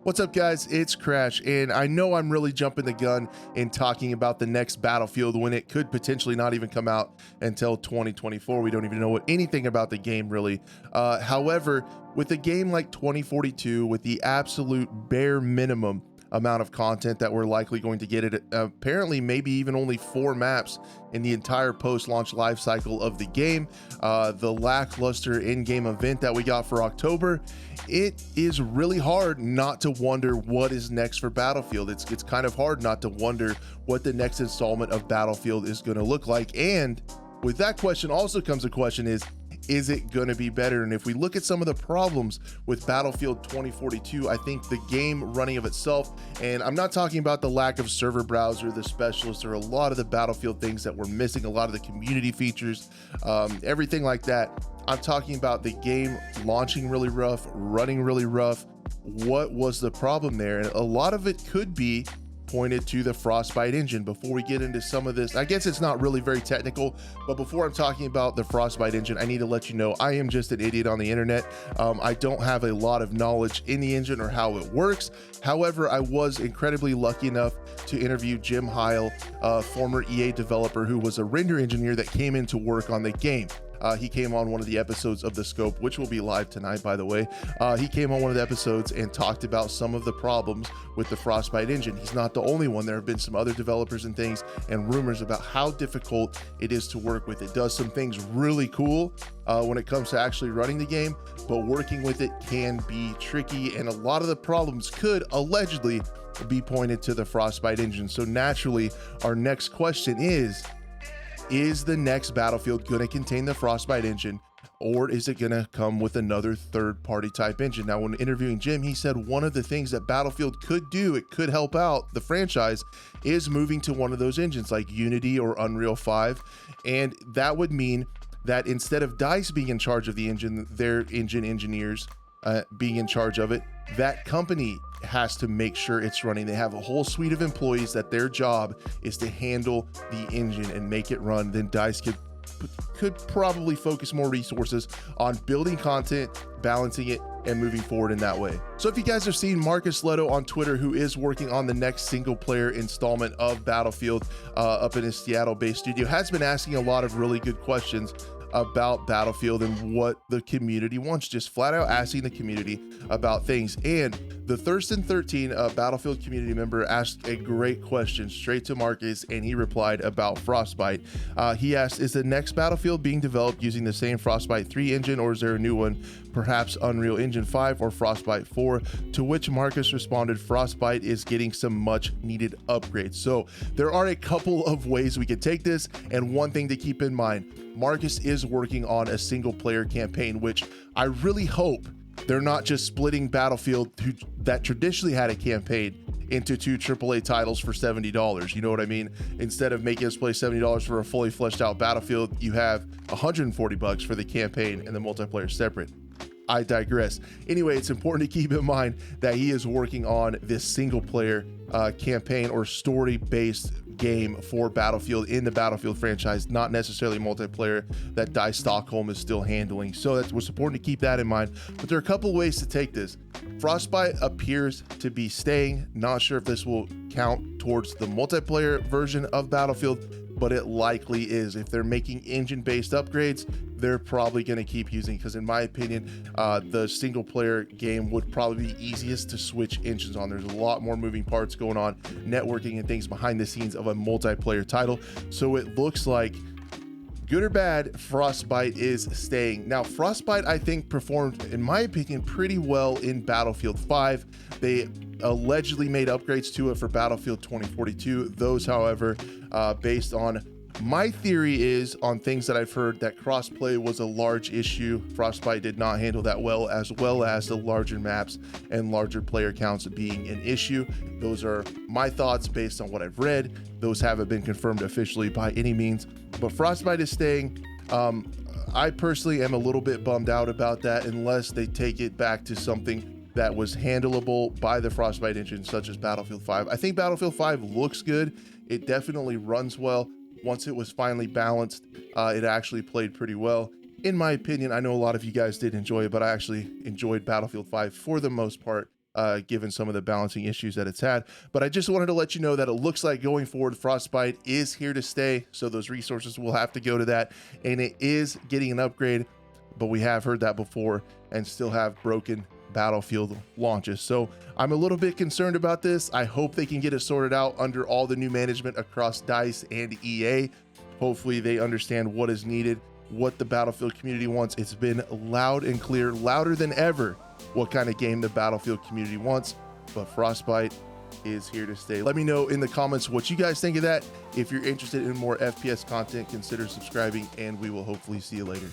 What's up, guys? It's Crash, and I know I'm really jumping the gun in talking about the next Battlefield when it could potentially not even come out until 2024. We don't even know anything about the game, really. However, with a game like 2042, with the absolute bare minimum amount of content that we're likely going to get, it apparently maybe even only 4 maps in the entire post-launch life cycle of the game, the lackluster in-game event that we got for October, it is really hard not to wonder what is next for Battlefield. It's kind of hard not to wonder what the next installment of Battlefield is going to look like. And with that question also comes a question: is it going to be better? And if we look at some of the problems with Battlefield 2042, I think the game running of itself, and I'm not talking about the lack of server browser, the specialists, or a lot of the Battlefield things that we're missing, a lot of the community features, everything like that. I'm talking about the game launching really rough, running really rough. What was the problem there? And a lot of it could be pointed to the Frostbite engine. Before we get into some of this, I guess it's not really very technical, but before I'm talking about the Frostbite engine, I need to let you know I am just an idiot on the internet. I don't have a lot of knowledge in the engine or how it works. However, I was incredibly lucky enough to interview Jim Heil, a former EA developer who was a render engineer that came in to work on the game. He came on one of the episodes of The Scope, which will be live tonight, by the way. He came on one of the episodes and talked about some of the problems with the Frostbite engine. He's not the only one. There have been some other developers and things and rumors about how difficult it is to work with. It does some things really cool when it comes to actually running the game, but working with it can be tricky, and a lot of the problems could allegedly be pointed to the Frostbite engine. So naturally, our next question is the next Battlefield going to contain the Frostbite engine, or is it going to come with another third-party type engine? Now, when interviewing Jim, he said one of the things that Battlefield could do, it could help out the franchise, is moving to one of those engines like Unity or Unreal 5. And that would mean that instead of DICE being in charge of the engine, their engine engineers being in charge of it, that company has to make sure it's running. They have a whole suite of employees that their job is to handle the engine and make it run. Then DICE could probably focus more resources on building content, balancing it, and moving forward in that way. So if you guys have seen Marcus Leto on Twitter, who is working on the next single player installment of Battlefield up in his Seattle-based studio, has been asking a lot of really good questions about Battlefield and what the community wants, just flat out asking the community about things. And the Thurston 13, a Battlefield community member, asked a great question straight to Marcus, and he replied about Frostbite. He asked, is the next Battlefield being developed using the same Frostbite 3 engine, or is there a new one, perhaps Unreal Engine 5 or Frostbite 4? To which Marcus responded, Frostbite is getting some much needed upgrades. So there are a couple of ways we could take this, and one thing to keep in mind, Marcus is working on a single player campaign, which I really hope they're not just splitting Battlefield, that traditionally had a campaign, into 2 AAA titles for $70. You know what I mean? Instead of making us play $70 for a fully fleshed out Battlefield, you have $140 for the campaign and the multiplayer separate. I digress. Anyway, it's important to keep in mind that he is working on this single player campaign or story based game for Battlefield in the Battlefield franchise, not necessarily multiplayer that DICE Stockholm is still handling. So that's what's important to keep that in mind. But there are a couple of ways to take this. Frostbite appears to be staying. Not sure if this will count towards the multiplayer version of Battlefield, but it likely is. If they're making engine-based upgrades, they're probably going to keep using, because in my opinion, the single-player game would probably be easiest to switch engines on. There's a lot more moving parts going on, networking and things behind the scenes of a multiplayer title. So it looks like, good or bad, Frostbite is staying. Now, Frostbite, I think, performed, in my opinion, pretty well in Battlefield 5. They allegedly made upgrades to it for Battlefield 2042. Those, however, based on my theory is on things that I've heard, that crossplay was a large issue. Frostbite did not handle that well as the larger maps and larger player counts being an issue. Those are my thoughts based on what I've read. Those haven't been confirmed officially by any means, but Frostbite is staying. I personally am a little bit bummed out about that, unless they take it back to something that was handleable by the Frostbite engine, such as Battlefield 5. I think Battlefield 5 looks good. It definitely runs well. Once it was finally balanced, it actually played pretty well. In my opinion, I know a lot of you guys did enjoy it, but I actually enjoyed Battlefield 5 for the most part. given some of the balancing issues that it's had. But I just wanted to let you know that it looks like going forward, Frostbite is here to stay. So those resources will have to go to that, and it is getting an upgrade. But we have heard that before and still have broken Battlefield launches. So I'm a little bit concerned about this. I hope they can get it sorted out under all the new management across DICE and EA. Hopefully they understand what is needed, what the Battlefield community wants. It's been loud and clear, louder than ever, what kind of game the Battlefield community wants. But Frostbite is here to stay. Let me know in the comments what you guys think of that. If you're interested in more FPS content, consider subscribing, and we will hopefully see you later.